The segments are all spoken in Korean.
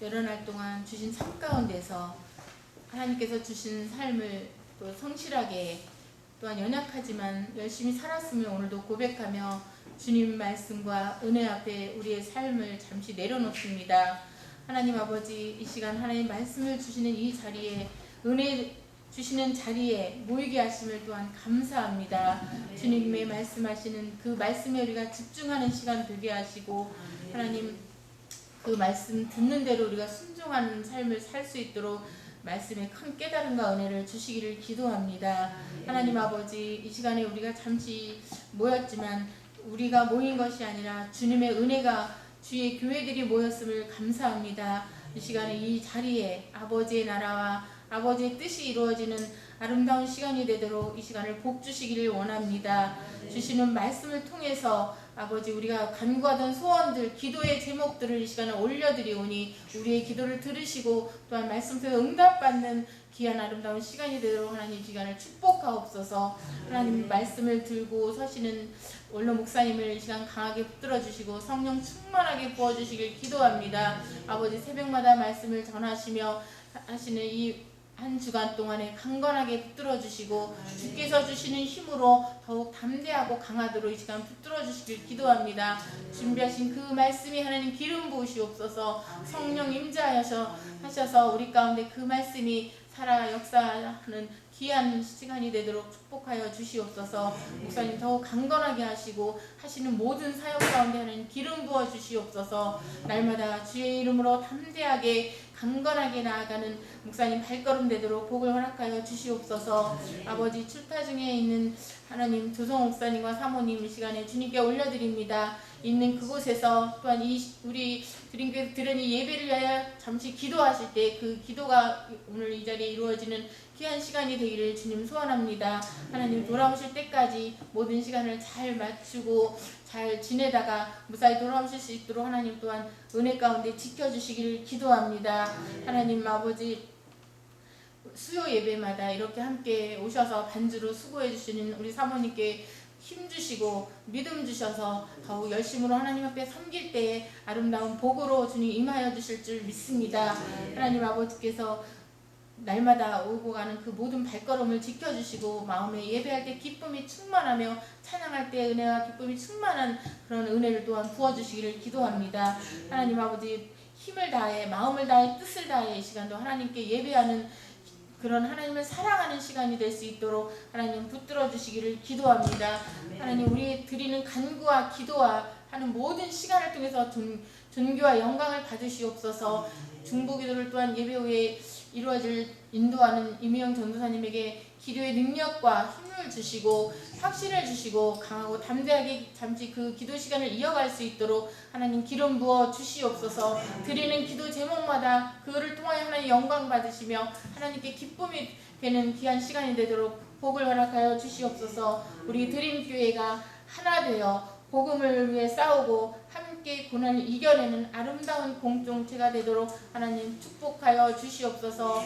여러 날 동안 주신 삶 가운데서 하나님께서 주신 삶을 또 성실하게 또한 연약하지만 열심히 살았으면 오늘도 고백하며 주님 말씀과 은혜 앞에 우리의 삶을 잠시 내려놓습니다. 하나님 아버지, 이 시간 하나님 말씀을 주시는 이 자리에, 은혜 주시는 자리에 모이게 하심을 또한 감사합니다. 주님의 말씀하시는 그 말씀에 우리가 집중하는 시간 되게 하시고, 하나님 그 말씀 듣는 대로 우리가 순종하는 삶을 살 수 있도록 말씀에 큰 깨달음과 은혜를 주시기를 기도합니다. 하나님 아버지, 이 시간에 우리가 잠시 모였지만 우리가 모인 것이 아니라 주님의 은혜가 주의 교회들이 모였음을 감사합니다. 이 시간에 이 자리에 아버지의 나라와 아버지의 뜻이 이루어지는 아름다운 시간이 되도록 이 시간을 복 주시기를 원합니다. 주시는 말씀을 통해서 아버지, 우리가 간구하던 소원들, 기도의 제목들을 이 시간에 올려드리오니 우리의 기도를 들으시고 또한 말씀 속에 응답받는 귀한 아름다운 시간이 되도록 하나님 시간을 축복하옵소서. 하나님 말씀을 들고 서시는 원로 목사님을 이 시간 강하게 붙들어 주시고 성령 충만하게 부어주시길 기도합니다. 아버지, 새벽마다 말씀을 전하시며 하시는 이 한 주간 동안에 강건하게 붙들어 주시고 주께서 주시는 힘으로 더욱 담대하고 강하도록 이 시간 붙들어 주시길 기도합니다. 준비하신 그 말씀이 하나님 기름 부으시옵소서. 성령 임재하셔서 우리 가운데 그 말씀이 살아 역사하는 귀한 시간이 되도록 축복하여 주시옵소서. 목사님 더욱 강건하게 하시고 하시는 모든 사역 가운데 하나님 기름 부어 주시옵소서. 날마다 주의 이름으로 담대하게 강건하게 나아가는 목사님 발걸음 되도록 복을 허락하여 주시옵소서. 아버지, 출타 중에 있는 하나님 조성 목사님과 사모님 이 시간에 주님께 올려드립니다. 있는 그곳에서 또한 우리 주님께서 들은 이 예배를 위하여 잠시 기도하실 때 그 기도가 오늘 이 자리에 이루어지는 귀한 시간이 되기를 주님 소원합니다. 하나님 돌아오실 때까지 모든 시간을 잘 맞추고 잘 지내다가 무사히 돌아오실 수 있도록 하나님 또한 은혜 가운데 지켜주시기를 기도합니다. 하나님 아버지, 수요 예배마다 이렇게 함께 오셔서 반주로 수고해 주시는 우리 사모님께 힘 주시고 믿음 주셔서 더욱 열심으로 하나님 앞에 섬길 때에 아름다운 복으로 주님 임하여 주실 줄 믿습니다. 하나님 아버지께서 날마다 오고 가는 그 모든 발걸음을 지켜주시고 마음에 예배할 때 기쁨이 충만하며 찬양할 때 은혜와 기쁨이 충만한 그런 은혜를 또한 부어주시기를 기도합니다. 하나님 아버지, 힘을 다해 마음을 다해 뜻을 다해 이 시간도 하나님께 예배하는 그런 하나님을 사랑하는 시간이 될 수 있도록 하나님 붙들어 주시기를 기도합니다. 하나님, 우리 드리는 간구와 기도와 하는 모든 시간을 통해서 존귀와 영광을 받으시옵소서. 중보기도를 또한 예배 후에 이루어질 인도하는 이미영 전도사님에게 기도의 능력과 힘을 주시고 확신을 주시고 강하고 담대하게 잠시 그 기도 시간을 이어갈 수 있도록 하나님 기름 부어 주시옵소서. 드리는 기도 제목마다 그를 통하여 하나님 영광 받으시며 하나님께 기쁨이 되는 귀한 시간이 되도록 복을 허락하여 주시옵소서. 우리 드림교회가 하나 되어 복음을 위해 싸우고 함께 고난을 이겨내는 아름다운 공동체가 되도록 하나님 축복하여 주시옵소서.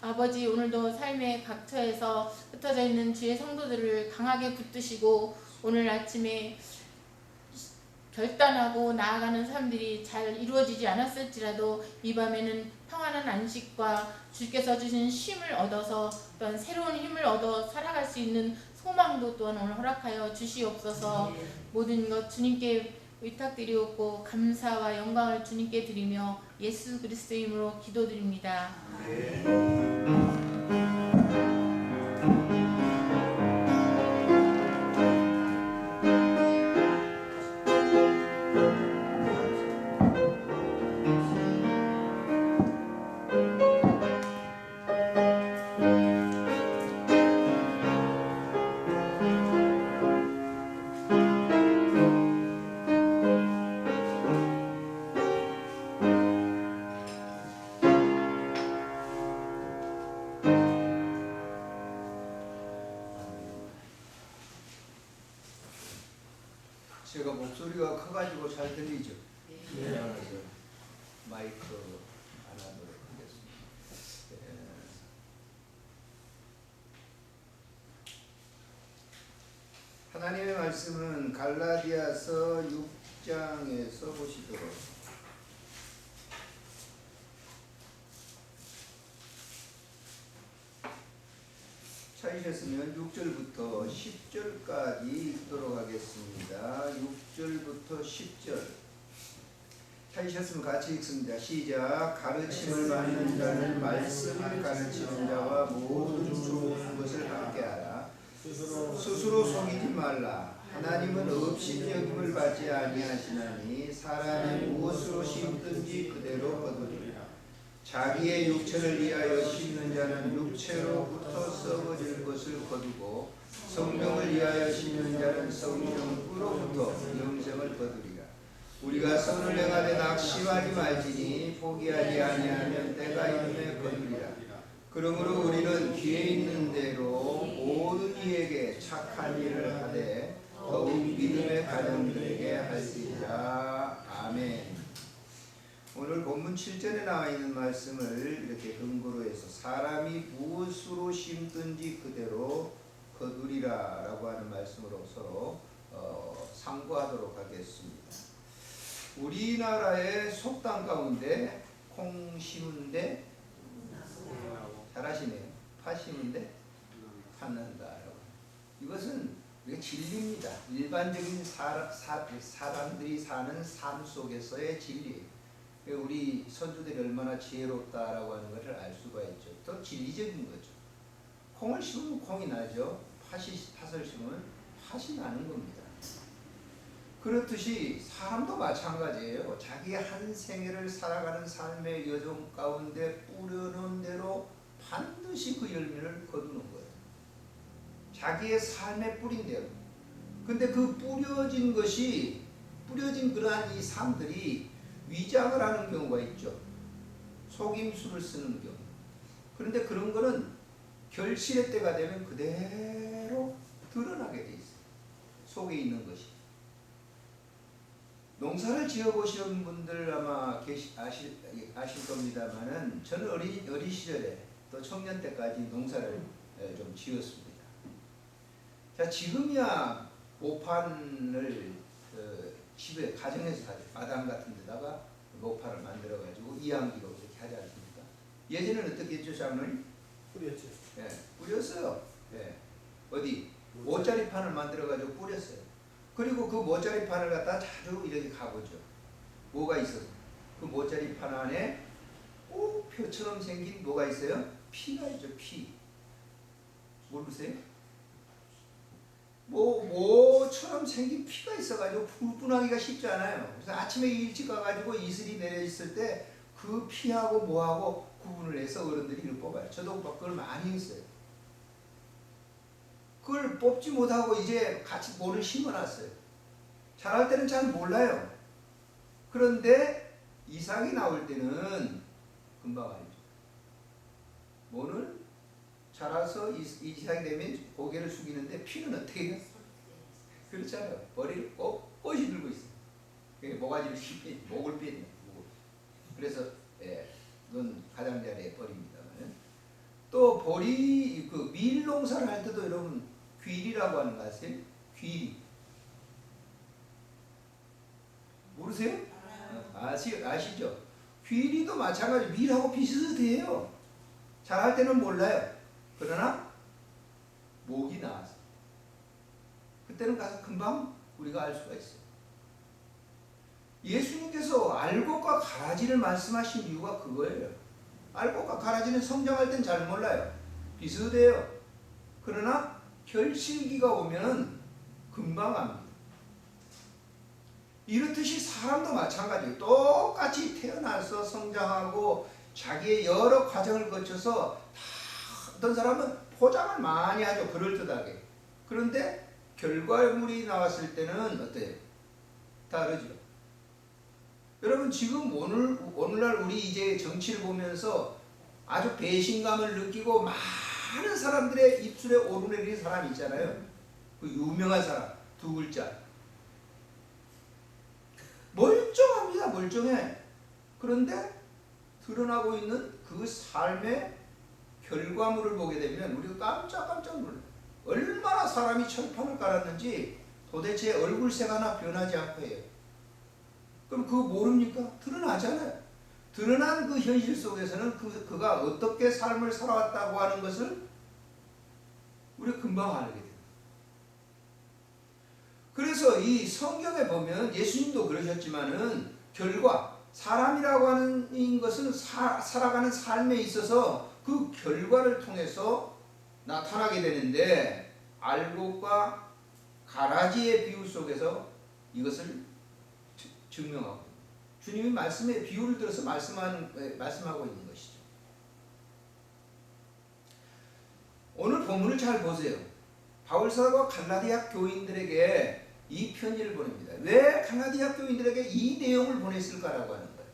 아버지, 오늘도 삶의 각처에서 흩어져 있는 주의 성도들을 강하게 붙드시고 오늘 아침에 결단하고 나아가는 삶들이 잘 이루어지지 않았을지라도 이 밤에는 평안한 안식과 주께서 주신 쉼을 얻어서 또한 새로운 힘을 얻어 살아갈 수 있는 소망도 또한 오늘 허락하여 주시옵소서. 모든 것 주님께 의탁드리옵고 감사와 영광을 주님께 드리며 예수 그리스도의 이름으로 기도드립니다. 제가 목소리가 커가지고 잘 들리죠? 네. 마이크 안 하도록 하겠습니다. 하나님의 말씀은 갈라디아서 6장에서 보시도록 찾으셨으면 6절부터 10절까지 읽도록 하겠습니다. 6절부터 10절 찾으셨으면 같이 읽습니다. 시작. 가르침을 받는 자는 말씀을 가르치는 자와 모든 좋은 것을 함께하라. 스스로 속이지 말라. 하나님은 없인 여김을 받지 아니하시나니 사람이 무엇으로 심든지 그대로 거두리라. 자기의 육체를 위하여 심는 자는 육체로부터 썩어질 것을 거두고 성령을 위하여 심는 자는 성령으로부터 영생을 거두리라. 우리가 선을 행하되 낙심하지 말지니 포기하지 아니하면 때가 이름에 거두리라. 그러므로 우리는 귀에 있는 대로 모든 이에게 착한 일을 하되 더욱 믿음의 가정들에게 할지니라. 아멘. 오늘 본문 7절에 나와 있는 말씀을 이렇게 근거로 해서 사람이 무엇으로 심든지 그대로 거두리라 라고 하는 말씀으로 서로 상고하도록 하겠습니다. 우리나라의 속담 가운데 콩 심은데 잘하시네요. 파 심은데 팥난다라고. 이것은 진리입니다. 일반적인 사람들이 사는 삶 속에서의 진리예요. 우리 선조들이 얼마나 지혜롭다라고 하는 것을 알 수가 있죠. 더 진리적인 거죠. 콩을 심으면 콩이 나죠. 팥을 심으면 팥이 나는 겁니다. 그렇듯이 사람도 마찬가지예요. 자기의 한 생애를 살아가는 삶의 여정 가운데 뿌려놓은 대로 반드시 그 열매를 거두는 거예요. 자기의 삶에 뿌린 대로. 근데 그 뿌려진 그러한 이 삶들이 위장을 하는 경우가 있죠. 속임수를 쓰는 경우. 그런데 그런 거는 결실의 때가 되면 그대로 드러나게 돼 있어요. 속에 있는 것이. 농사를 지어보시는 분들 아마 아실 겁니다만은 저는 어린 시절에 또 청년 때까지 농사를 좀 지었습니다. 자, 지금이야 모판을 집에 가정에서 사죠. 마당 같은 데다가 모판을 만들어 가지고 이양기로 이렇게 하지 않습니까? 예전에는 어떻게 했죠, 장로님? 뿌렸죠. 예, 뿌렸어요. 예. 어디? 모짜리판을 만들어 가지고 뿌렸어요. 그리고 그 모짜리판을 갖다 자주 이렇게 가보죠. 뭐가 있어서? 그 모짜리판 안에 꼭 표처럼 생긴 뭐가 있어요? 피가 있죠. 피. 모르세요? 모처럼 생긴 피가 있어가지고 구분하기가 쉽지 않아요. 그래서 아침에 일찍 가가지고 이슬이 내려 있을 때 그 피하고 뭐하고 구분을 해서 어른들이 이걸 뽑아요. 저도 그걸 많이 했어요. 그걸 뽑지 못하고 이제 같이 모를 심어놨어요. 자랄 때는 잘 몰라요. 그런데 이삭이 나올 때는 금방 알죠. 모는 자라서 이삭이 되면 고개를 숙이는데 피는 어떻게 해요? 그렇잖아요. 머리를 꼿꼿이 들고 있어요. 모가지를 씹히, 목을 뺐네. 그래서 눈 가장자리에 벌입니다만 또 벌이 그 밀 농사를 할 때도 여러분 귀리라고 하는 거 아세요? 귀리 모르세요? 아시죠? 귀리도 마찬가지 밀하고 비슷해요. 잘할 때는 몰라요. 그러나 목이 나와서 그때는 가서 금방 우리가 알 수가 있어요. 예수님께서 알곡과 가라지를 말씀하신 이유가 그거예요. 알곡과 가라지는 성장할 땐 잘 몰라요. 비슷해요. 그러나 결실기가 오면 금방 압니다. 이렇듯이 사람도 마찬가지예요. 똑같이 태어나서 성장하고 자기의 여러 과정을 거쳐서 어떤 사람은 포장을 많이 하죠. 그럴듯하게. 그런데 결과물이 나왔을 때는 어때요? 다르죠. 여러분 지금 오늘날 우리 이제 정치를 보면서 아주 배신감을 느끼고 많은 사람들의 입술에 오르내리는 사람이 있잖아요. 그 유명한 사람 두 글자. 멀쩡합니다. 멀쩡해. 그런데 드러나고 있는 그 삶의 결과물을 보게 되면 우리가 깜짝깜짝 놀라요. 얼마나 사람이 철판을 깔았는지 도대체 얼굴색 하나 변하지 않고 해요. 그럼 그거 모릅니까? 드러나잖아요. 드러난 그 현실 속에서는 그가 어떻게 삶을 살아왔다고 하는 것을 우리가 금방 알게 돼요. 그래서 이 성경에 보면 예수님도 그러셨지만은 결과, 사람이라고 하는 것은 살아가는 삶에 있어서 그 결과를 통해서 나타나게 되는데, 알곡과 가라지의 비유 속에서 이것을 증명하고, 주님이 말씀에 비유를 들어서 말씀하고 있는 것이죠. 오늘 본문을 잘 보세요. 바울사도가 갈라디아 교인들에게 이 편지를 보냅니다. 왜 갈라디아 교인들에게 이 내용을 보냈을까라고 하는 거예요.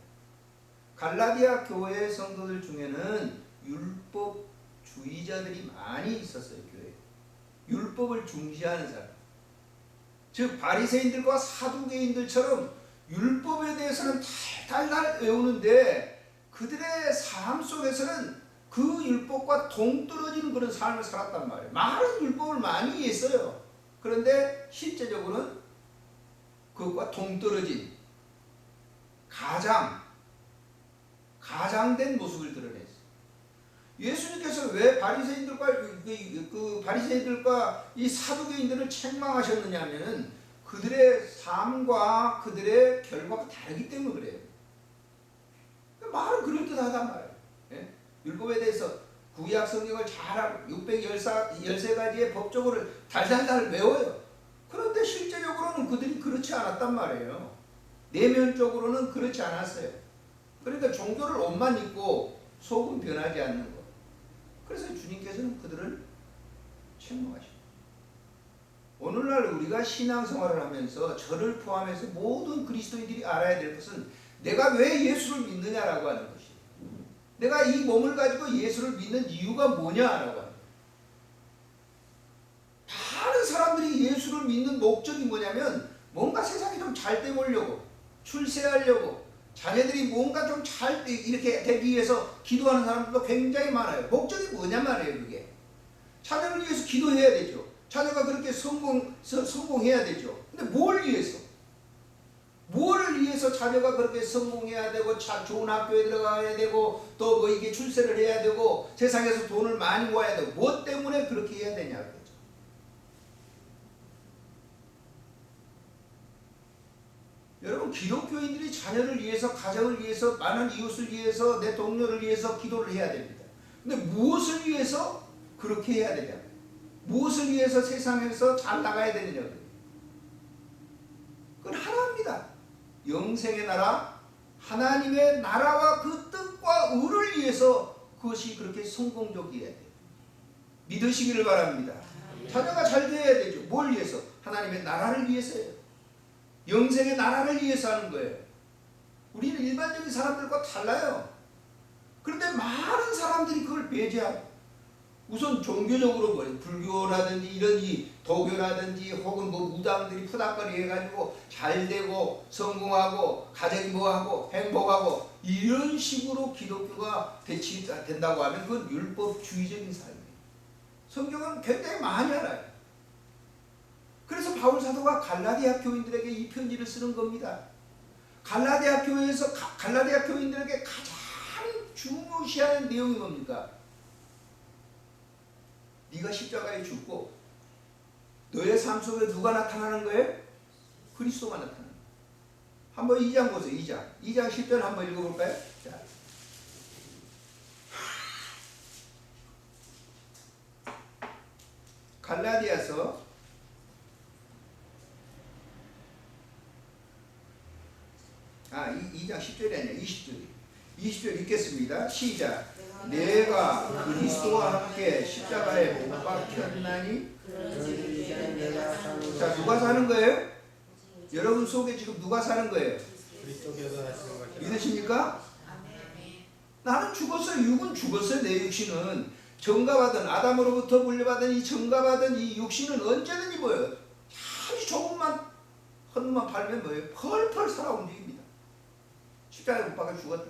갈라디아 교회 성도들 중에는 율법주의자들이 많이 있었어요. 교회에. 율법을 중시하는 사람. 즉 바리새인들과 사두개인들처럼 율법에 대해서는 달달 외우는데 그들의 삶 속에서는 그 율법과 동떨어지는 그런 삶을 살았단 말이에요. 많은 율법을 많이 이해했어요. 그런데 실제적으로는 그것과 동떨어진 가장된 모습을 드러냈어요. 예수님께서 왜 바리새인들과 이 사두개인들을 책망하셨느냐 하면은 그들의 삶과 그들의 결과가 다르기 때문에 그래요. 말은 그럴듯하단 말이에요. 예? 율법에 대해서 구약 성경을 잘 알고 613가지의 법조문을 달달달 외워요. 그런데 실제적으로는 그들이 그렇지 않았단 말이에요. 내면적으로는 그렇지 않았어요. 그러니까 종교를 옷만 입고 속은 변하지 않는 것. 그래서 주님께서는 그들을 책망하십니다. 오늘날 우리가 신앙생활을 하면서 저를 포함해서 모든 그리스도인들이 알아야 될 것은 내가 왜 예수를 믿느냐라고 하는 것이에요. 내가 이 몸을 가지고 예수를 믿는 이유가 뭐냐라고 하는 거예요. 많은 사람들이 예수를 믿는 목적이 뭐냐면 뭔가 세상이 좀 잘 되보려고, 출세하려고, 자녀들이 뭔가 좀 잘 이렇게 되기 위해서 기도하는 사람들도 굉장히 많아요. 목적이 뭐냐 말이에요. 그게 자녀를 위해서 기도해야 되죠. 자녀가 그렇게 성공해야 되죠. 근데 뭘 위해서? 뭐를 위해서 자녀가 그렇게 성공해야 되고 좋은 학교에 들어가야 되고 또 뭐 이게 출세를 해야 되고 세상에서 돈을 많이 모아야 되고 뭐 때문에 그렇게 해야 되냐 그죠? 여러분 기독교인들이 자녀를 위해서, 가정을 위해서, 많은 이웃을 위해서, 내 동료를 위해서 기도를 해야 됩니다. 근데 무엇을 위해서 그렇게 해야 되냐? 무엇을 위해서 세상에서 잘 나가야 되느냐? 그건 하나입니다. 영생의 나라, 하나님의 나라와 그 뜻과 의를 위해서 그것이 그렇게 성공적이어야 돼요. 믿으시기를 바랍니다. 자녀가 잘 돼야 되죠. 뭘 위해서? 하나님의 나라를 위해서예요. 영생의 나라를 위해서 하는 거예요. 우리는 일반적인 사람들과 달라요. 그런데 많은 사람들이 그걸 배제하고 우선 종교적으로 불교라든지 이런 도교라든지 혹은 뭐 무당들이 푸닥거리 해가지고 잘 되고 성공하고 가정이 뭐하고 행복하고 이런 식으로 기독교가 된다고 하면 그건 율법주의적인 삶이에요. 성경은 굉장히 많이 알아요. 그래서 바울 사도가 갈라디아 교인들에게 이 편지를 쓰는 겁니다. 갈라디아 교인들에게 가장 중요시하는 내용이 뭡니까? 네가 십자가에 죽고 너의 삶 속에 누가 나타나는 거예요? 그리스도가 나타나는 거예요. 한번 2장 보세요. 2장 10절 한번 읽어볼까요? 자. 갈라디아서 2장 10절이 아니라 20절 읽겠습니다. 시작. 내가 그리스도와 함께 십자가에 못 박혔나니. 자, 누가 사는 거예요? 여러분 속에 지금 누가 사는 거예요? 믿으십니까? 나는 죽었어요. 육은 죽었어요. 내 육신은 정가받은 아담으로부터 물려받은 이 정가받은 이 육신은 언제든지 뭐예요? 아주 조금만 헌만 팔면 뭐예요? 펄펄 살아 움직입니다. 십자가에 못 박혀 죽었다.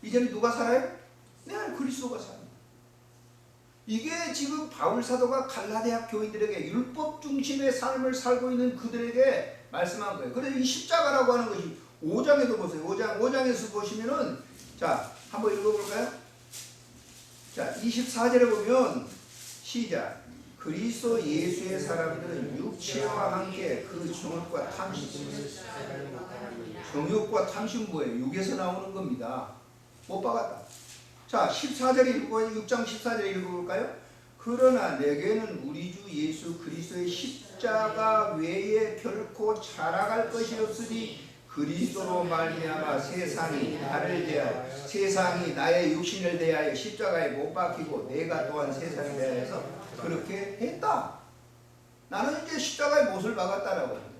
이제는 누가 살아요? 내 안에 그리스도가 삽니다. 이게 지금 바울 사도가 갈라디아 교인들에게 율법 중심의 삶을 살고 있는 그들에게 말씀한 거예요. 그래서 이 십자가라고 하는 것이 5장에도 보세요. 5장에서 보시면은 자 한번 읽어볼까요? 자 24절에 보면 시작. 그리스도 예수의 사람들은 육체와 함께 그 정욕과 탐심 뭐예요? 육에서 나오는 겁니다. 못 박았다. 자, 14절 읽고 6장 14절 읽어볼까요? 그러나 내게는 우리 주 예수 그리스도의 십자가 외에 결코 자랑할 것이 없으니 그리스도로 말미암아 세상이 나의 육신을 대하여 십자가에 못 박히고 내가 또한 세상에 대하여서 그렇게 했다. 나는 이제 십자가에 못을 박았다라고 합니다.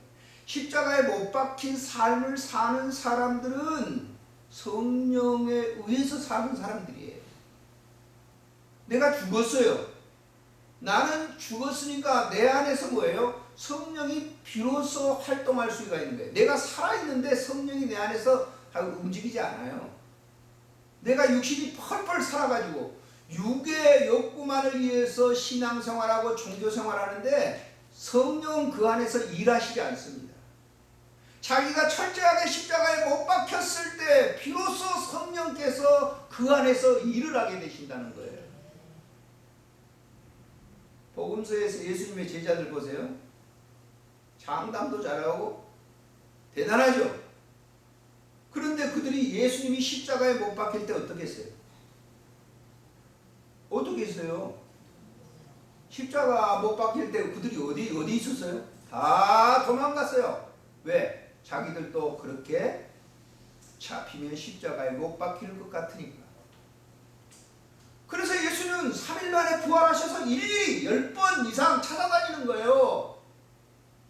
십자가에 못 박힌 삶을 사는 사람들은 성령에 의해서 사는 사람들이에요. 내가 죽었어요. 나는 죽었으니까 내 안에서 뭐예요? 성령이 비로소 활동할 수가 있는 거예요. 내가 살아있는데 성령이 내 안에서 움직이지 않아요. 내가 육신이 펄펄 살아가지고 육의 욕구만을 위해서 신앙생활하고 종교생활하는데 성령은 그 안에서 일하시지 않습니다. 자기가 철저하게 십자가에 못 박혔을 때 비로소 성령께서 그 안에서 일을 하게 되신다는 거예요. 복음서에서 예수님의 제자들 보세요. 장담도 잘하고 대단하죠. 그런데 그들이 예수님이 십자가에 못 박힐 때 어떻게 했어요? 어떻게 했어요? 십자가 못 박힐 때 그들이 어디 있었어요? 다 도망갔어요. 왜? 자기들도 그렇게 잡히면 십자가에 못 박힐 것 같으니까. 그래서 예수는 3일 만에 부활하셔서 일일이 10번 이상 찾아다니는 거예요.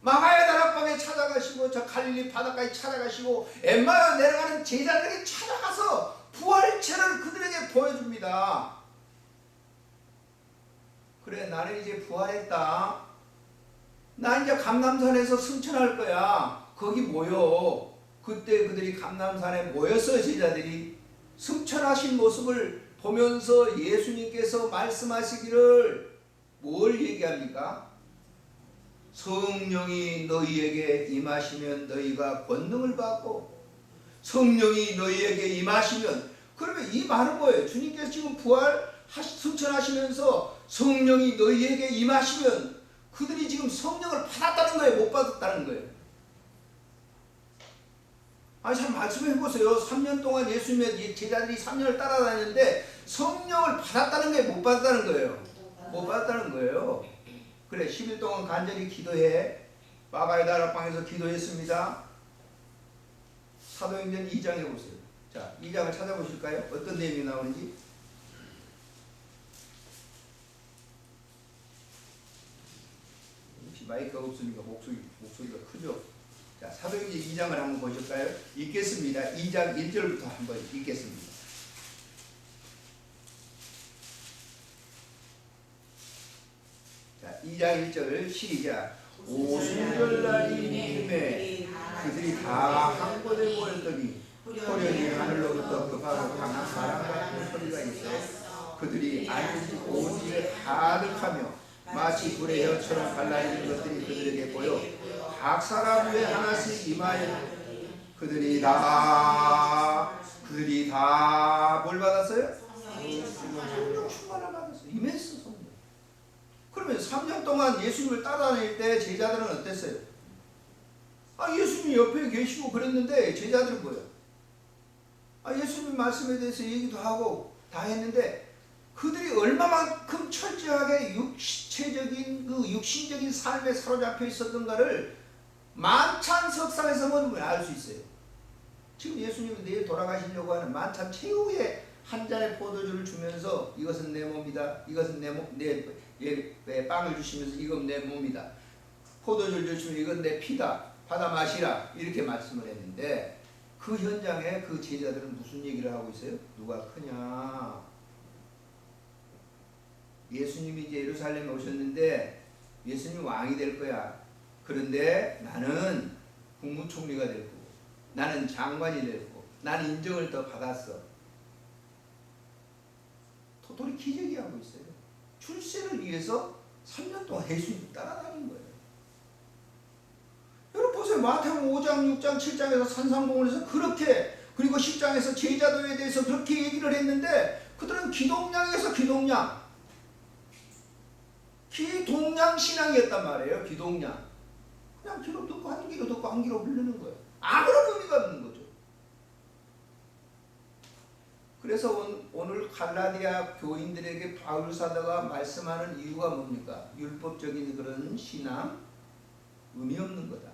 마가야 다락방에 찾아가시고 저 갈릴리 바다까지 찾아가시고 엠마오 내려가는 제자들이 찾아가서 부활체를 그들에게 보여줍니다. 그래, 나는 이제 부활했다. 나 이제 감람산에서 승천할 거야. 거기 모여. 그때 그들이 감람산에 모였어요. 제자들이 승천하신 모습을 보면서 예수님께서 말씀하시기를 뭘 얘기합니까? 성령이 너희에게 임하시면 너희가 권능을 받고, 성령이 너희에게 임하시면, 그러면 이 말은 뭐예요? 주님께서 지금 승천하시면서 성령이 너희에게 임하시면 그들이 지금 성령을 받았다는 거예요? 못 받았다는 거예요? 아니, 참 말씀해 보세요. 3년 동안 예수님의 제자들이 3년을 따라다녔는데 성령을 받았다는 게 못 받았다는 거예요. 못 받았다는 거예요. 그래, 10일 동안 간절히 기도해. 마가의 다락방에서 기도했습니다. 사도행전 2장에 보세요. 자, 2장을 찾아보실까요? 어떤 내용이 나오는지. 혹시 마이크가 없으니까 목소리가 크죠? 자, 사도행전 2장을 한번 보실까요? 읽겠습니다. 2장 1절부터 한번 읽겠습니다. 자, 2장 1절 시작. 오순절날이 믿음에 그들이 다 한 곳에 모였더니 호련히 하늘로부터 급하고 강한 바람 같은 소리가 있어 그들이 앉은 온 집에 가득하며 마치 불의 혀처럼 갈라지는 것들이 그들에게 보여 각 사람 위에 하나씩 임하여 그들이 다 뭘 받았어요? 성령 충만을 받았어요. 임했어. 성령. 그러면 3년 동안 예수님을 따라다닐 때 제자들은 어땠어요? 예수님이 옆에 계시고 그랬는데 제자들은 뭐예요? 예수님 말씀에 대해서 얘기도 하고 다 했는데 그들이 얼마만큼 철저하게 육신적인 삶에 사로잡혀 있었던가를 만찬 석상에서 보면 알 수 있어요. 지금 예수님은 내일 돌아가시려고 하는 만찬 최후의 한 잔의 포도주를 주면서 이것은 내 몸이다. 이것은 내 빵을 주시면서 이건 내 몸이다. 포도주를 주시면 이건 내 피다. 받아 마시라. 이렇게 말씀을 했는데 그 현장에 그 제자들은 무슨 얘기를 하고 있어요? 누가 크냐? 예수님이 이제 예루살렘에 오셨는데 예수님 왕이 될 거야. 그런데 나는 국무총리가 될 거고 나는 장관이 될 거고 나는 인정을 더 받았어. 토토리 기저귀 하고 있어요. 출세를 위해서 3년 동안 예수님 따라다닌 거예요. 여러분 보세요. 마태복음 5장, 6장, 7장에서 산상봉헌에서 그렇게, 그리고 10장에서 제자도에 대해서 그렇게 얘기를 했는데 그들은 기동량에서 기동량. 기동량 신앙이었단 말이에요. 기동량. 그냥 귀로 듣고 한 귀로 듣고 한 귀로 부르는 거예요. 아무런 의미가 없는 거죠. 그래서 오늘 갈라디아 교인들에게 바울 사도가 말씀하는 이유가 뭡니까? 율법적인 그런 신앙 의미 없는 거다.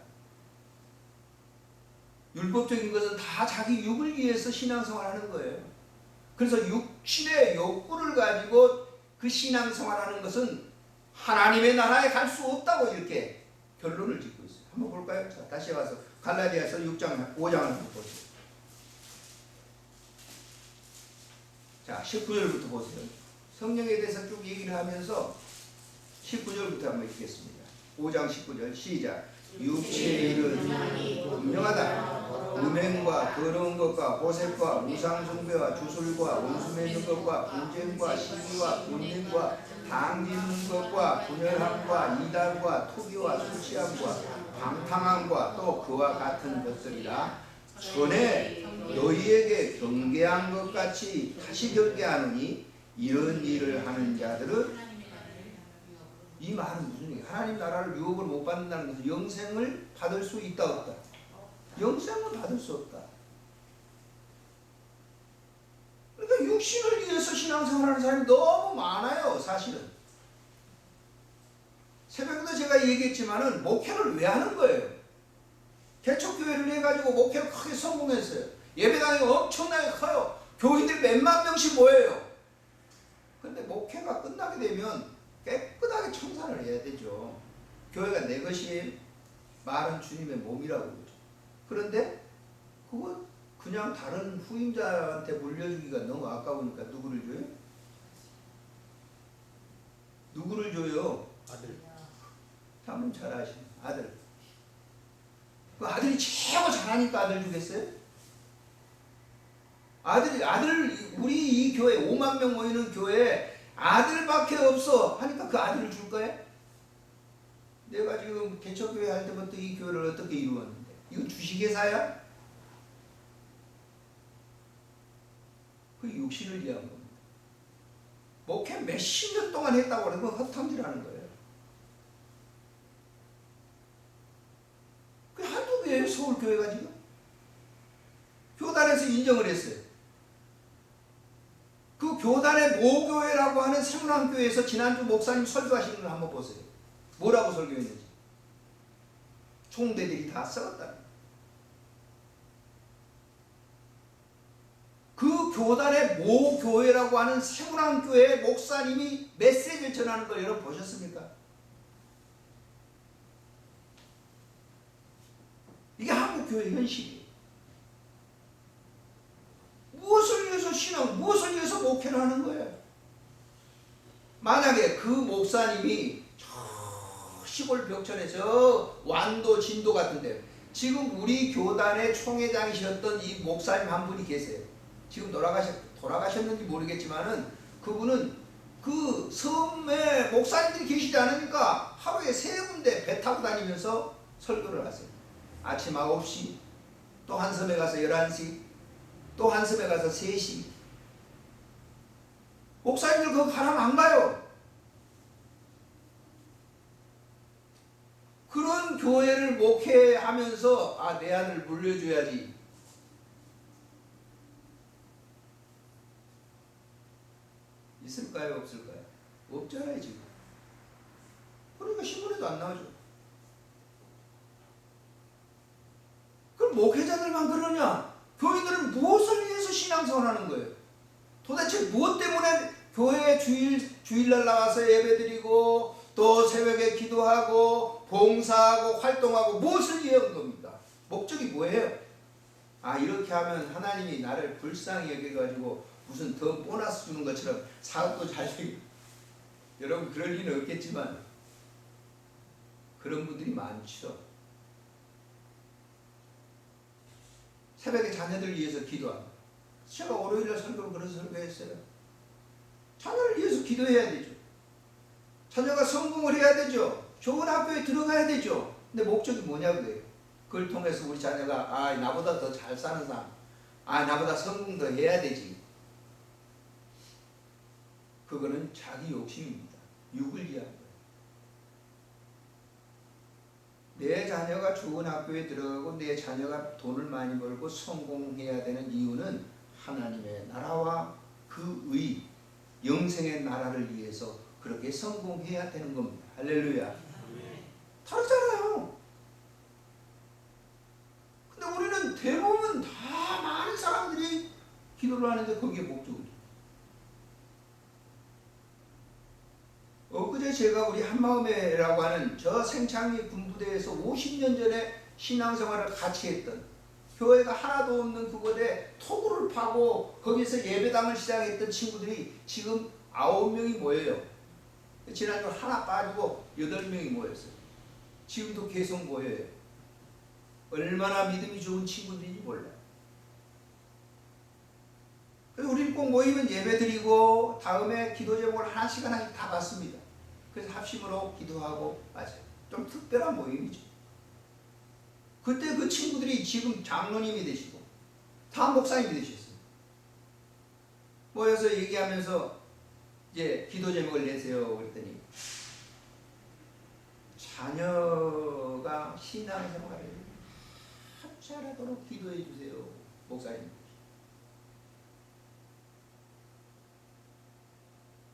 율법적인 것은 다 자기 육을 위해서 신앙생활하는 거예요. 그래서 육신의 욕구를 가지고 그 신앙생활하는 것은 하나님의 나라에 갈 수 없다고 이렇게 결론을 짓고 있어요. 한번 볼까요? 자, 다시 와서 갈라디아서 6장, 5장을 한번 보세요. 자, 19절부터 보세요. 성령에 대해서 쭉 얘기를 하면서 19절부터 한번 읽겠습니다. 5장 19절 시작. 육체의 일은 분명하다. 음행과 더러운 것과 호색과 우상숭배와 주술과 원수 맺는 것과 분쟁과 시기와 분쟁과 당짓는 것과 분열함과 이달과 투기와 수치함과 방탕함과 또 그와 같은 것들이라. 전에 너희에게 경계한 것 같이 다시 경계하노니 이런 일을 하는 자들은, 이 말은 무슨 얘기야? 하나님 나라를 유업을 못 받는다는 것은 영생을 받을 수 있다 없다? 영생을 받을 수 없다. 그러니까 육신을 위해서 신앙생활하는 사람이 너무 많아요. 사실은 새벽에도 제가 얘기했지만은 목회를 왜 하는 거예요? 개척교회를 해가지고 목회를 크게 성공했어요. 예배당이 엄청나게 커요. 교인들이 몇만 명씩 모여요. 근데 목회가 끝나게 되면 깨끗하게 청산을 해야 되죠. 교회가 내 것이에요. 말은 주님의 몸이라고 그러죠. 그런데 그거 그냥 다른 후임자한테 물려주기가 너무 아까우니까 누구를 줘요? 누구를 줘요? 아들. 한번 잘 아시는 아들. 그 아들이 최고 잘하니까 아들 주겠어요? 우리 이 교회 5만 명 모이는 교회에 아들밖에 없어 하니까 그 아들을 줄 거야? 내가 지금 개척교회 할 때부터 이 교회를 어떻게 이루었는데 이건 주식회사야? 그 육신을 위한 겁니다. 목회 몇십 년 동안 했다고 그러면 헛탐질하는 거예요. 그 한두 개예요. 서울교회가 지금 교단에서 인정을 했어요. 그 교단의 모교회라고 하는 세문안교회에서 지난주 목사님 설교하시는 걸 한번 보세요. 뭐라고 설교했는지. 총대들이 다 썩었다. 그 교단의 모교회라고 하는 세문안교회 목사님이 메시지를 전하는 걸 여러분 보셨습니까? 이게 한국교회 현실이에요. 무엇을 위해서 신앙, 무엇을 위해서 목회를 하는 거예요? 만약에 그 목사님이 저 시골 벽천에 저 완도 진도 같은데 지금 우리 교단의 총회장이셨던 이 목사님 한 분이 계세요. 지금 돌아가셨는지 모르겠지만은 그분은 그 섬에 목사님들이 계시지 않으니까 하루에 3군데 배 타고 다니면서 설교를 하세요. 아침 9시, 또 한 섬에 가서 11시, 또 한 섬에 가서 3시. 목사님들 그거 가라면 안 가요. 그런 교회를 목회하면서 내 아들 물려줘야지. 있을까요? 없을까요? 없잖아요 지금. 그러니까 신문에도 안 나오죠. 그럼 목회자들만 그러냐? 교인들은 무엇을 위해서 신앙생활하는 거예요? 도대체 무엇 때문에 교회에 주일날 나와서 예배드리고 또 새벽에 기도하고 봉사하고 활동하고 무엇을 위해 온 겁니까? 목적이 뭐예요? 이렇게 하면 하나님이 나를 불쌍히 여겨가지고 무슨 더 보너스 주는 것처럼 사업도 잘 되고. 여러분 그럴 리는 없겠지만 그런 분들이 많죠. 새벽에 자녀들 위해서 기도합니다. 제가 월요일날 설교를 그런 설교했어요. 자녀를 위해서 기도해야 되죠. 자녀가 성공을 해야 되죠. 좋은 학교에 들어가야 되죠. 근데 목적이 뭐냐고요. 그걸 통해서 우리 자녀가 나보다 더 잘 사는 사람, 나보다 성공 더 해야 되지. 그거는 자기 욕심입니다. 육을 위한 거예요. 내 자녀가 좋은 학교에 들어가고 내 자녀가 돈을 많이 벌고 성공해야 되는 이유는 하나님의 나라와 그의 영생의 나라를 위해서 그렇게 성공해야 되는 겁니다. 할렐루야. 다르잖아요. 근데 우리는 대부분 다 많은 사람들이 기도를 하는데 거기에 목적이. 엊그제 제가 우리 한마음회라고 하는 저 생창리 군부대에서 50년 전에 신앙생활을 같이 했던 교회가 하나도 없는 그곳에 토구를 파고 거기서 예배당을 시작했던 친구들이 지금 9명이 모여요. 지난주 하나 빠지고 8명이 모였어요. 지금도 계속 모여요. 얼마나 믿음이 좋은 친구들인지 몰라요. 그래서 우리는 꼭 모이면 예배드리고 다음에 기도 제목을 하나씩 다 받습니다. 그래서 합심으로 기도하고 맞아요. 좀 특별한 모임이죠. 그때 그 친구들이 지금 장로님이 되시고 다 목사님이 되셨어요. 모여서 얘기하면서 이제 기도 제목을 내세요. 그랬더니 자녀가 신앙생활을 잘하도록 기도해 주세요. 목사님.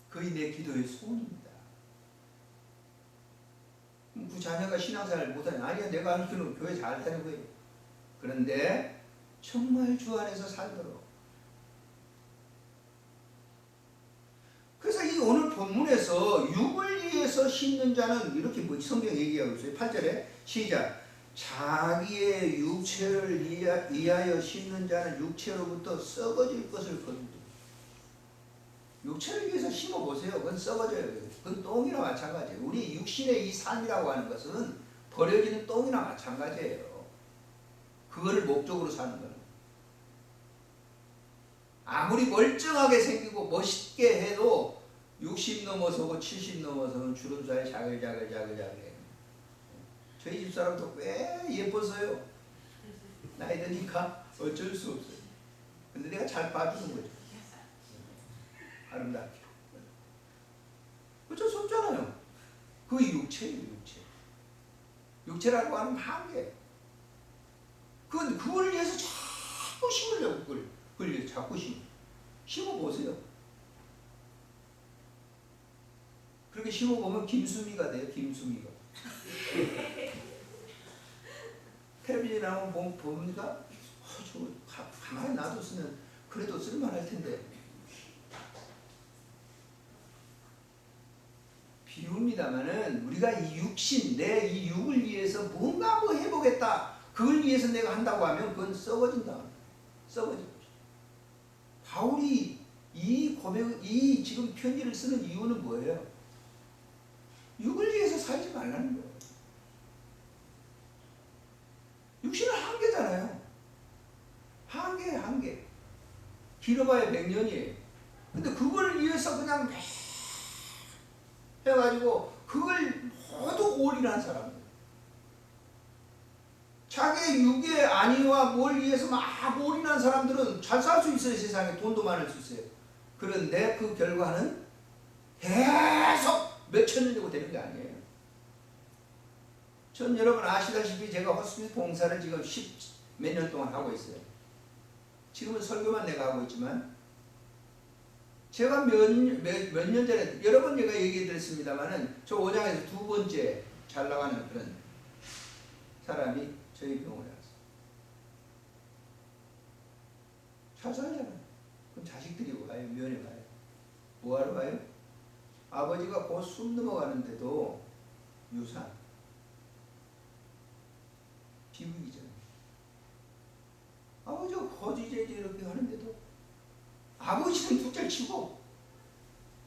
거의 내 기도의 소원입니다. 그 자녀가 신앙생활을 못하니 아니야 내가 알기로는 교회 잘 다니고 해요. 그런데 정말 주 안에서 살도록. 그래서 이 오늘 본문에서 육을 위해서 심는 자는 이렇게 뭐 성경 얘기하고 있어요. 8절에 시작. 자기의 육체를 위하여 심는 자는 육체로부터 썩어질 것을 거두고. 육체를 위해서 심어보세요. 그건 썩어져요. 그건 똥이나 마찬가지예요. 우리 육신의 이 삶이라고 하는 것은 버려지는 똥이나 마찬가지예요. 그거를 목적으로 사는 거는. 아무리 멀쩡하게 생기고 멋있게 해도 60 넘어서고 70 넘어서는 주름살이 자글자글. 저희 집사람도 꽤 예뻤어요. 나이 드니까 어쩔 수 없어요. 근데 내가 잘 봐주는 거죠. 아름답게. 어쩔 수 없잖아요. 그 육체예요, 육체. 육체라고 하는 한계. 그걸 위해서 자꾸 심으려고, 그걸 위해서 자꾸 심어보세요. 그렇게 심어보면 김수미가 돼요, 김수미가. 텔레비전에 한번 보니까, 저거 가만히 놔뒀으면 그래도 쓸만할 텐데. 비웁니다마는 우리가 이 육신, 내 이 육을 위해서 뭔가 뭐 해보겠다. 그걸 위해서 내가 한다고 하면 그건 썩어진다. 썩어진 것이죠. 바울이 이 지금 편지를 쓰는 이유는 뭐예요? 육을 위해서 살지 말라는 거예요. 육신은 한계잖아요. 한계. 길어봐야 100년이에요. 근데 그걸 위해서 그냥 해가지고 그걸 모두 올인한 사람들. 자기의 육의 안위와 뭘 위해서 막 올인한 사람들은 잘 살 수 있어요. 세상에 돈도 많을 수 있어요. 그런데 그 결과는 계속 몇천 년 되고 되는 게 아니에요. 전 여러분 아시다시피 제가 호스피스 봉사를 지금 10몇 년 동안 하고 있어요. 지금은 설교만 내가 하고 있지만 제가 몇 년 전에 여러 번 제가 얘기해 드렸습니다만은 저 5장에서 두 번째 잘 나가는 그런 사람이 저희 병원에 왔어요. 잘 살잖아요. 그럼 자식들이 와요. 면회 가요. 뭐하러 가요? 아버지가 곧 숨 넘어가는데도 유산 비극이잖아요. 아버지가 거지제지 이렇게 하는데도 아버지는 둘째 치고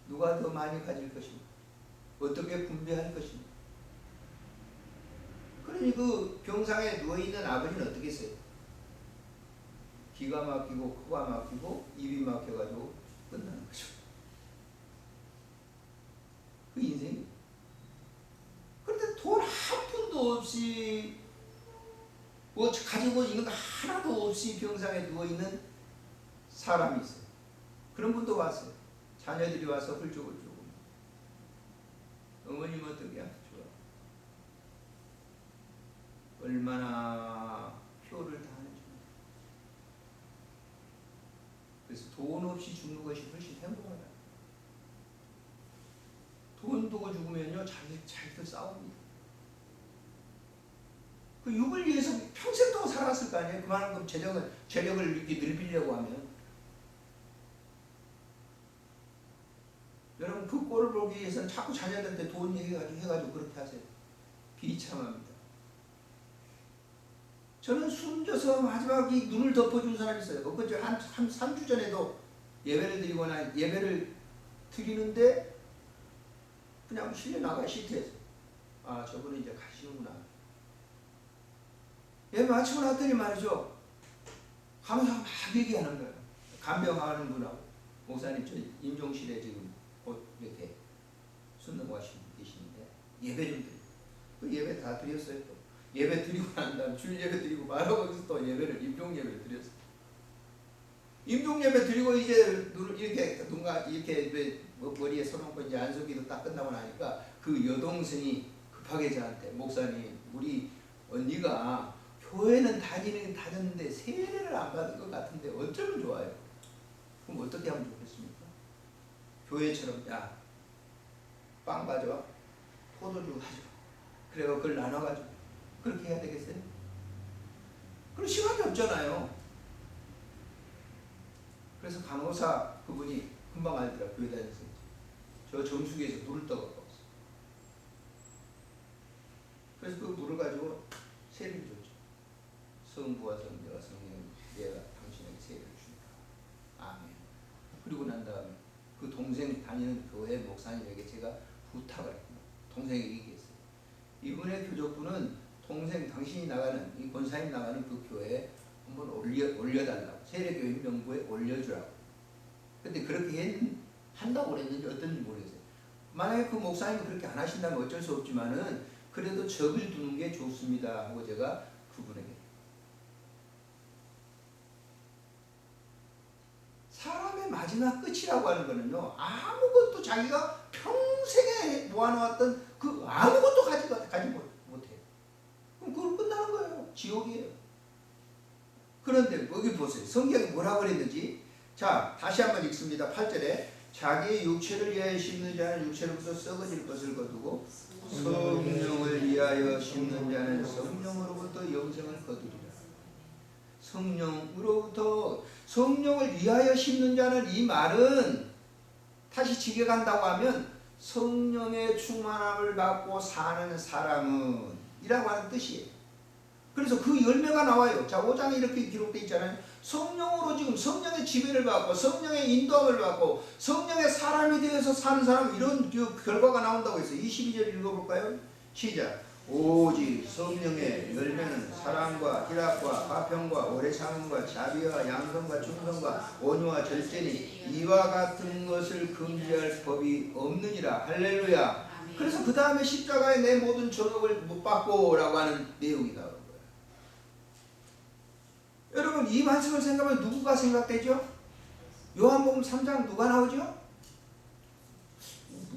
누가 더 많이 가질 것인가, 어떻게 분배할 것인가. 그러니 그 병상에 누워있는 아버지는 어떻게 했어요? 기가 막히고 코가 막히고 입이 막혀가지고 끝나는 거죠. 그 인생이. 그런데 돈 한 푼도 없이 뭐 가지고 있는 거 하나도 없이 병상에 누워있는 사람이 있어요. 그런 분도 왔어요. 자녀들이 와서 훌쩍훌쩍. 어머님 어떻게 좋아. 얼마나 표를 다 하는지. 그래서 돈 없이 죽는 것이 훨씬 행복하다. 돈 두고 죽으면요 자기들 싸웁니다. 그 육을 위해서 평생 동안 살았을 거 아니에요. 그만큼 재력을 이렇게 늘리려고 하면. 여러분 그 꼴을 보기 위해서는 자꾸 자녀들한테 돈 얘기해가지고 그렇게 하세요. 비참합니다. 저는 숨져서 마지막 이 눈을 덮어준 사람이 있어요. 엊그제 한 3주 전에도 예배를 드리는데 그냥 실려 나가 시트에서 아 저분은 이제 가시는구나. 예배 마치고 났더니 말이죠. 간호사가 막 얘기하는 거예요. 간병하는 분하고 목사님 저 임종실에 지금 곧 이렇게 순능과 계시는데 예배 좀 드리고 그 예배 다 드렸어요. 또 예배 드리고 난 다음 주일 예배 드리고 바로 거기서 또 예배를 임종 예배를 드렸어요. 임종 예배 드리고 이제 눈을 이렇게 누군가 이렇게 머리에 손 얹고 이제 안수기도 딱 끝나고 나니까 그 여동생이 급하게 저한테 목사님 우리 언니가 교회는 다녔는데 세례를 안 받은 것 같은데 어쩌면 좋아요? 그럼 어떻게 하면 좋겠습니까? 교회처럼 야 빵 가져와 포도주 가져와 그래가 그걸 나눠가지고 그렇게 해야 되겠어요? 그런 시간이 없잖아요. 그래서 간호사 그분이 금방 알더라. 교회 다녔을 때 저 정수기에서 물을 떠갖고 왔어. 그래서 그 물을 가지고 세례를 줬죠. 성부와 성자와 성령 내가 당신에게 세례를 주니까 아멘. 그리고 난 다음에 그 동생 다니는 교회 목사님에게 제가 부탁을 했습니다. 동생에게 얘기했어요. 이번에 교적부는 동생 당신이 나가는 이 권사님 나가는 그 교회에 한번 올려달라고 세례교인 명부에 올려주라고. 근데 그렇게 한다고 그랬는지 어떤지 모르겠어요. 만약에 그 목사님이 그렇게 안 하신다면 어쩔 수 없지만은 그래도 적을 두는 게 좋습니다 하고 제가 그분에게 사람의 마지막 끝이라고 하는 거는요 아무것도 자기가 평생에 모아놓았던 그 아무것도 가지 못해요. 그럼 그걸 끝나는 거예요. 지옥이에요. 그런데 여기 보세요. 성경이 뭐라고 그랬는지 자 다시 한번 읽습니다. 8절에 자기의 육체를 위하여 심는 자는 육체로부터 썩어질 것을 거두고 성령을 위하여 심는 자는 성령으로부터 영생을 거두리라. 성령을 위하여 심는 자는 이 말은 다시 직역한다고 하면 성령의 충만함을 받고 사는 사람은 이라고 하는 뜻이에요. 그래서 그 열매가 나와요. 자 5장에 이렇게 기록되어 있잖아요. 성령으로 지금 성령의 지배를 받고 성령의 인도함을 받고 성령의 사람이 되어서 사는 사람 이런 결과가 나온다고 했어요. 22절 읽어볼까요? 시작. 오직 성령의 열매는 사랑과 희락과 화평과 오래 참음과 자비와 양선과 충성과 온유와 절제니 이와 같은 것을 금지할 법이 없느니라. 할렐루야. 그래서 그 다음에 십자가에 내 모든 전업을 못 받고 라고 하는 내용이 나오는 거예요. 여러분 이 말씀을 생각하면 누구가 생각되죠? 요한복음 3장 누가 나오죠?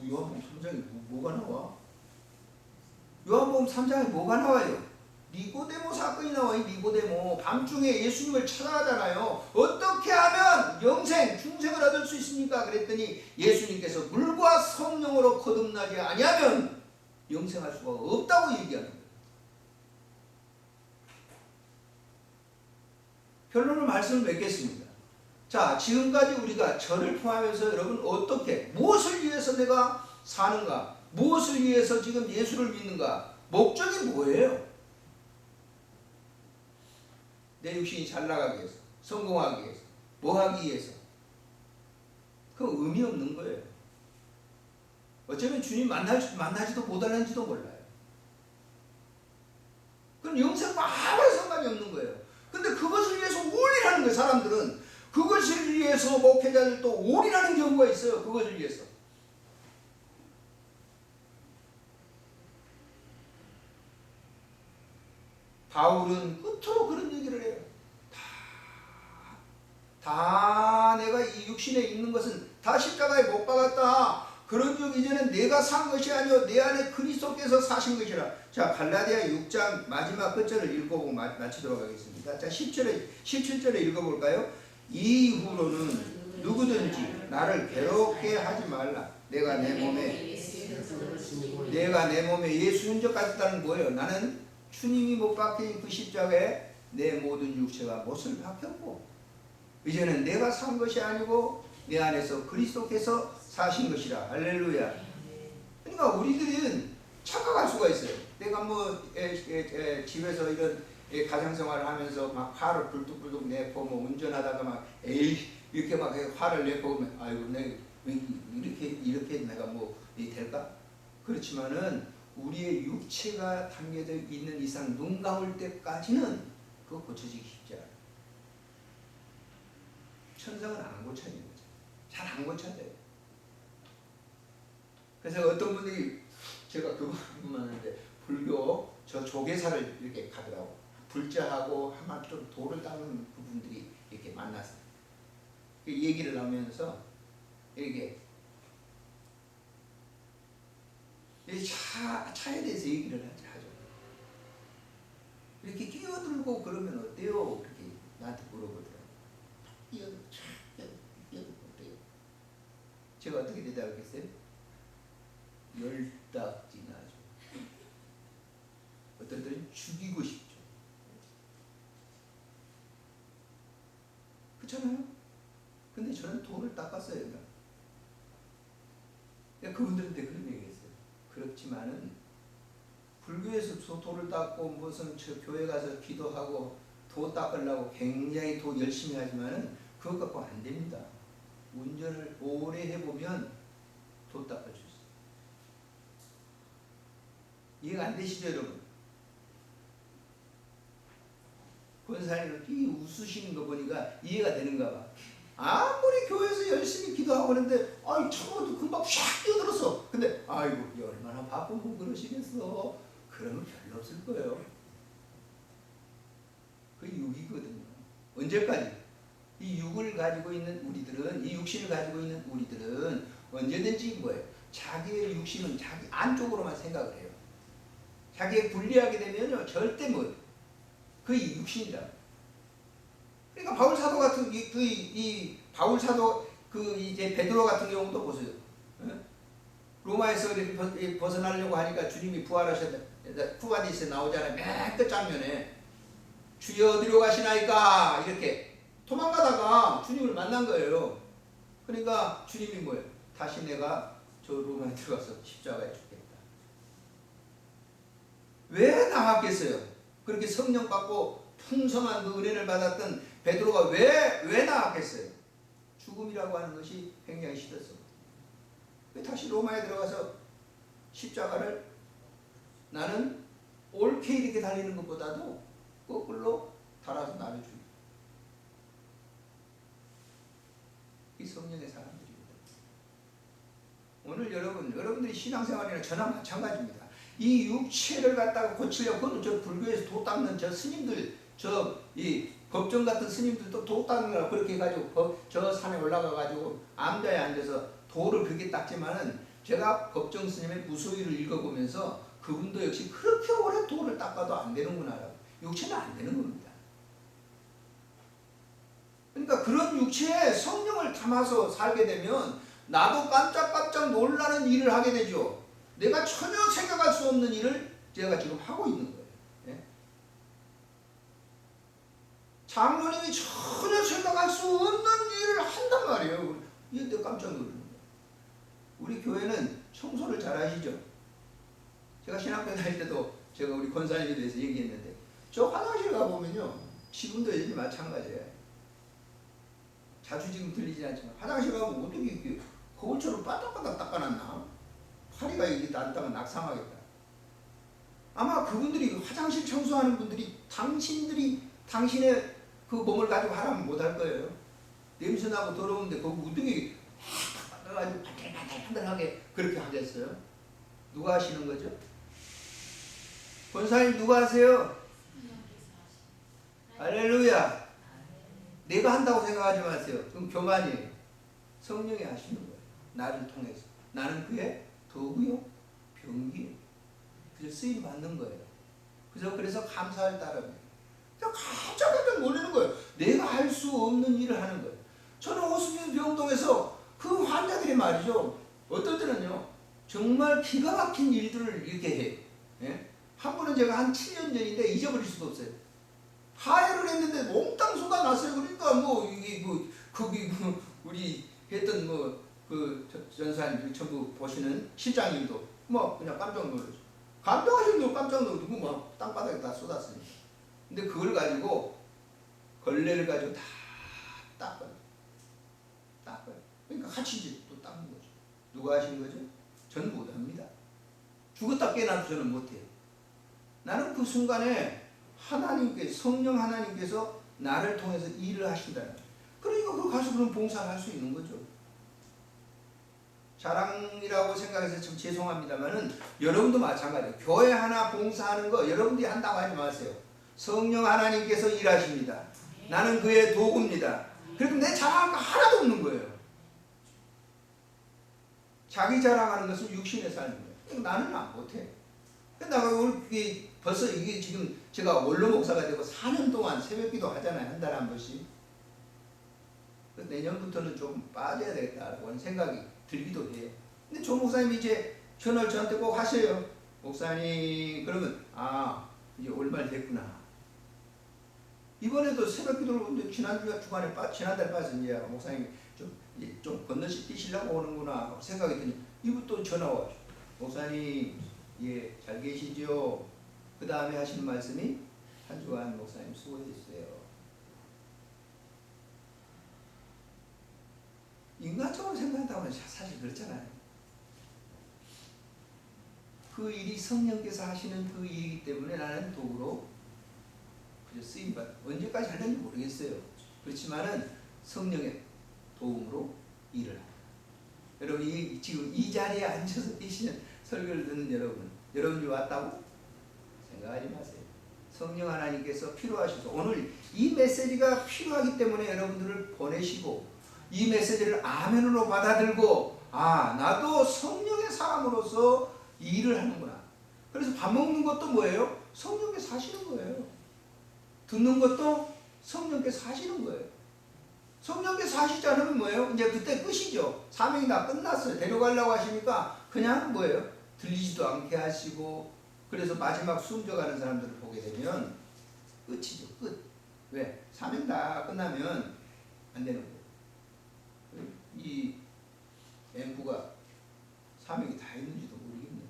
요한복음 3장에 뭐가 나와? 요한복음 3장에 뭐가 나와요? 니고데모 사건이 나와요. 니고데모 밤중에 예수님을 찾아가잖아요. 어떻게 하면 영생, 중생을 얻을 수 있습니까? 그랬더니 예수님께서 물과 성령으로 거듭나지 아니하면 영생할 수가 없다고 얘기하는 거예요. 결론을 말씀을 맺겠습니다. 자, 지금까지 우리가 저를 포함해서 여러분 어떻게 무엇을 위해서 내가 사는가? 무엇을 위해서 지금 예수를 믿는가? 목적이 뭐예요? 내 육신이 잘 나가기 위해서, 성공하기 위해서, 뭐 하기 위해서? 그건 의미 없는 거예요. 어쩌면 주님 만나지도 못하는지도 몰라요. 그럼 영생과 아무런 상관이 없는 거예요. 근데 그것을 위해서 올인하는 거예요. 사람들은 그것을 위해서 목회자들도 올인하는 경우가 있어요. 그것을 위해서. 바울은 끝으로 그런 얘기를 해요. 다 내가 이 육신에 있는 것은 다 십자가에 못 박았다. 그런 적 이제는 내가 산 것이 아니요 내 안에 그리스도께서 사신 것이라. 자, 갈라디아 6장 마지막 끝절을 읽어보고 마치도록 하겠습니다. 자, 17절에 읽어볼까요? 이후로는 누구든지 나를 괴롭게 하지 말라. 내가 내 몸에 예수 흔적 같다는 뭐예요? 나는 주님이 못 박힌 그 십자가에 내 모든 육체가 못을 박혔고, 이제는 내가 산 것이 아니고 내 안에서 그리스도께서 사신 것이라. 할렐루야. 그러니까 우리들은 착각할 수가 있어요. 내가 뭐 집에서 이런 가정생활을 하면서 막 화를 불뚝불뚝 내고 뭐 운전하다가 막 에이 이렇게 막 화를 내고 아이고 내가 이렇게 내가 뭐 될까? 그렇지만은 우리의 육체가 담겨져 있는 이상 눈 감을 때까지는 그거 고쳐지기 쉽지 않아요. 천성은 안 고쳐지는 거죠. 잘 안 고쳐져요. 그래서 어떤 분들이 제가 그거 궁금한데 불교 저 조계사를 이렇게 가더라고. 불자하고 아마 좀 돌을 닦는 그분들이 이렇게 만났어요. 그 얘기를 하면서 이렇게 차에 대해서 얘기를 하죠. 이렇게 끼어들고 그러면 어때요? 그렇게 나한테 물어보더라고요. 끼어들고 어때요? 제가 어떻게 대답했겠어요? 열딱지 나죠. 어떤 때는 죽이고 싶죠. 그렇잖아요? 근데 저는 돌을 닦았어요. 그분들한테 그런 얘기 했어요. 그렇지만은 불교에서 돌을 닦고 무슨 저 교회 가서 기도하고 도 닦으려고 굉장히 도 열심히 하지만은 그것 갖고 안 됩니다. 운전을 오래 해보면 도 닦을 수 있어요. 이해가 안 되시죠, 여러분? 권사님은 이 웃으시는 거 보니까 이해가 되는가 봐. 아무리 교회에서 열심히 기도하고 하는데 아이 처음부터 금방 샥 뛰어들었어. 근데 아이고 얼마나 바쁘고 그러시겠어. 그러면 별로 없을 거예요. 그 육이거든요. 언제까지? 이 육을 가지고 있는 우리들은, 이 육신을 가지고 있는 우리들은 언제든지 뭐예요? 자기의 육신은 자기 안쪽으로만 생각을 해요. 자기의 분리하게 되면요 절대 뭐 그 육신이라. 그러니까 바울 사도 같은 이 바울 사도 이제 베드로 같은 경우도 보세요. 로마에서 이렇게 벗어나려고 하니까 주님이 후바디스에 나오잖아요. 맨 끝 장면에 주여 어디로 가시나이까 이렇게 도망가다가 주님을 만난 거예요. 그러니까 주님이 뭐예요? 다시 내가 저 로마에 들어가서 십자가에 죽겠다. 왜 나갔겠어요? 그렇게 성령 받고 풍성한 그 은혜를 받았던 베드로가 왜 나갔겠어요? 죽음이라고 하는 것이 굉장히 싫었어. 다시 로마에 들어가서 십자가를 나는 옳게 이렇게 달리는 것보다도 거꾸로 달아서 나를 죽여. 이 성령의 사람들입니다. 오늘 여러분들이 신앙생활이나 저나 마찬가지입니다. 이 육체를 갖다가 고치려고, 그건 저 불교에서 도 닦는 저 스님들, 이 법정 같은 스님들도 도 닦느라 그렇게 해가지고 저 산에 올라가가지고 암자에 앉아서 도를 그렇게 닦지만은 제가 법정 스님의 무소유를 읽어보면서 그분도 역시 그렇게 오래 도를 닦아도 안 되는구나. 육체는 안 되는 겁니다. 그러니까 그런 육체에 성령을 담아서 살게 되면 나도 깜짝깜짝 놀라는 일을 하게 되죠. 내가 전혀 생각할 수 없는 일을 제가 지금 하고 있는 거예요. 예? 장로님이 전혀 생각할 수 없는 일을 한단 말이에요. 이때 깜짝 놀라는 거예요. 우리 교회는 청소를 잘 하시죠? 제가 신학교 다닐 때도 제가 우리 권사님에 대해서 얘기했는데 저 화장실 가보면요. 지금도 여전히 마찬가지예요. 자주 지금 들리진 않지만 화장실 가면 어떻게 이렇게 거울처럼 바닥바닥 닦아놨나? 파리가 이게 난다면 낙상하겠다. 아마 그분들이 화장실 청소하는 분들이 당신의 그 몸을 가지고 하라면 못할 거예요. 냄새나고 더러운데 거기 어떻게 가지고 반들반들하게 그렇게 하겠어요? 누가 하시는 거죠? 권사님 누가 하세요? 할렐루야. 내가 한다고 생각하지 마세요. 그럼 교만이에요. 성령이 하시는 거예요. 나를 통해서. 나는 그의 도구요 병기요. 그저 쓰임 받는 거예요. 그래서 감사할 따름이에요. 깜짝 놀라는 거예요. 내가 할 수 없는 일을 하는 거예요. 저는 호스피스 병동에서 그 환자들이 말이죠. 어떨 때는요. 정말 기가 막힌 일들을 이렇게 해요. 예? 한 번은 제가 한 7년 전인데 잊어버릴 수도 없어요. 하혈을 했는데 몽땅 쏟아 났어요. 그러니까 뭐 이게 거기 우리 했던 그 전사님 전부 보시는 실장님도 그냥 깜짝 놀랐죠. 감동하신 분 깜짝 놀라고 막 땅바닥에 다 쏟았으니까. 근데 그걸 가지고 걸레를 가지고 다 닦아요. 그러니까 같이 이제 또 닦는 거죠. 누가 하신 거죠? 저는 못합니다. 죽었다 깨어나도 저는 못해요. 나는 그 순간에 성령 하나님께서 나를 통해서 일을 하신다는 거예요. 그러니까 그 가서 그런 봉사를 할 수 있는 거죠. 자랑이라고 생각해서 참 죄송합니다만은 여러분도 마찬가지예요. 교회 하나 봉사하는 거 여러분들이 한다고 하지 마세요. 성령 하나님께서 일하십니다. 나는 그의 도구입니다. 그리고 내 자랑할 거 하나도 없는 거예요. 자기 자랑하는 것은 육신의 삶이에요. 나는 못해. 내가 벌써 이게 지금 제가 원로 목사가 되고 4년 동안 새벽기도 하잖아요. 한 달에 한 번씩. 내년부터는 좀 빠져야 되겠다고 하는 생각이 들기도 해요. 근데 조 목사님이 이제 전화를 저한테 꼭 하셔요. 목사님 그러면 이제 올말 됐구나. 이번에도 새벽기도를 지난달에 빠졌 이제 목사님이 좀 건너씩 뛰시려고 오는구나 생각이 드니 이분 또 전화 와죠. 목사님 잘 계시죠? 그 다음에 하시는 말씀이 한 주간 목사님 수고했어요. 인간적으로 생각한다면 사실 그렇잖아요. 그 일이 성령께서 하시는 그 일이기 때문에 나는 도구로 그저 쓰임받 언제까지 하는지 모르겠어요. 그렇지만은 성령의 도움으로 일을 합니다. 여러분 지금 이 자리에 앉아서 계시는 설교를 듣는 여러분이 왔다고 생각하지 마세요. 성령 하나님께서 필요하셔서 오늘 이 메시지가 필요하기 때문에 여러분들을 보내시고 이 메시지를 아멘으로 받아들고 나도 성령의 사람으로서 일을 하는구나. 그래서 밥 먹는 것도 뭐예요? 성령께서 하시는 거예요. 듣는 것도 성령께서 하시는 거예요. 성령께서 하시지 않으면 뭐예요? 이제 그때 끝이죠. 사명이 다 끝났어요. 데려가려고 하시니까 그냥 뭐예요? 들리지도 않게 하시고 그래서 마지막 숨져가는 사람들을 보게 되면 끝이죠. 끝. 왜? 사명 다 끝나면 안 되는 거예요. 이 앰프가 사명이 다 있는지도 모르겠네요.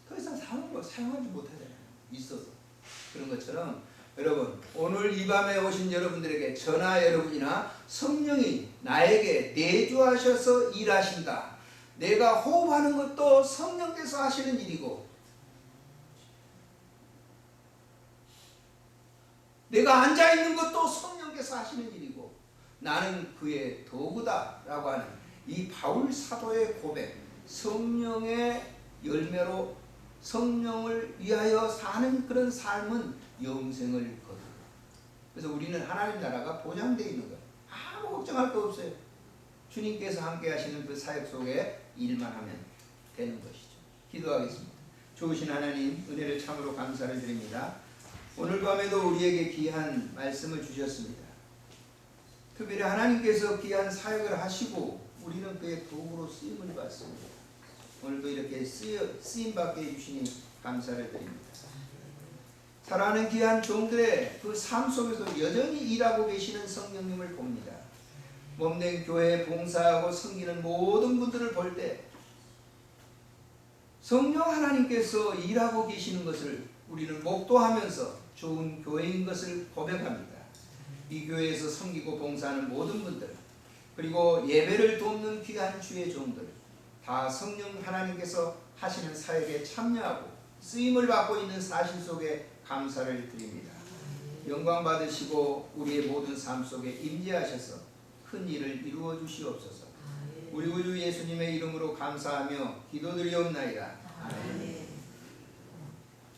더 이상 사용하지 못하잖아요. 있어서. 그런 것처럼 여러분 오늘 이 밤에 오신 여러분들에게 저나 여러분이나 성령이 나에게 내주하셔서 일하신다. 내가 호흡하는 것도 성령께서 하시는 일이고 내가 앉아있는 것도 성령께서 하시는 일이고 나는 그의 도구다 라고 하는 이 바울 사도의 고백, 성령의 열매로 성령을 위하여 사는 그런 삶은 영생을 거두고. 그래서 우리는 하나님 나라가 보장되어 있는 거예요. 아무 걱정할 거 없어요. 주님께서 함께 하시는 그 사역 속에 일만 하면 되는 것이죠. 기도하겠습니다. 좋으신 하나님 은혜를 참으로 감사를 드립니다. 오늘 밤에도 우리에게 귀한 말씀을 주셨습니다. 특별히 하나님께서 귀한 사역을 하시고 우리는 그의 도구로 쓰임을 받습니다. 오늘도 이렇게 쓰임받게 해주시니 감사를 드립니다. 사랑하는 귀한 종들의 그 삶 속에서 여전히 일하고 계시는 성령님을 봅니다. 몸된 교회에 봉사하고 섬기는 모든 분들을 볼 때 성령 하나님께서 일하고 계시는 것을 우리는 목도하면서 좋은 교회인 것을 고백합니다. 이 교회에서 섬기고 봉사하는 모든 분들 그리고 예배를 돕는 귀한 주의 종들 다 성령 하나님께서 하시는 사역에 참여하고 쓰임을 받고 있는 사실 속에 감사를 드립니다. 영광 받으시고 우리의 모든 삶 속에 임재하셔서 큰 일을 이루어 주시옵소서. 우리 구주 예수님의 이름으로 감사하며 기도드리옵나이다. 아멘.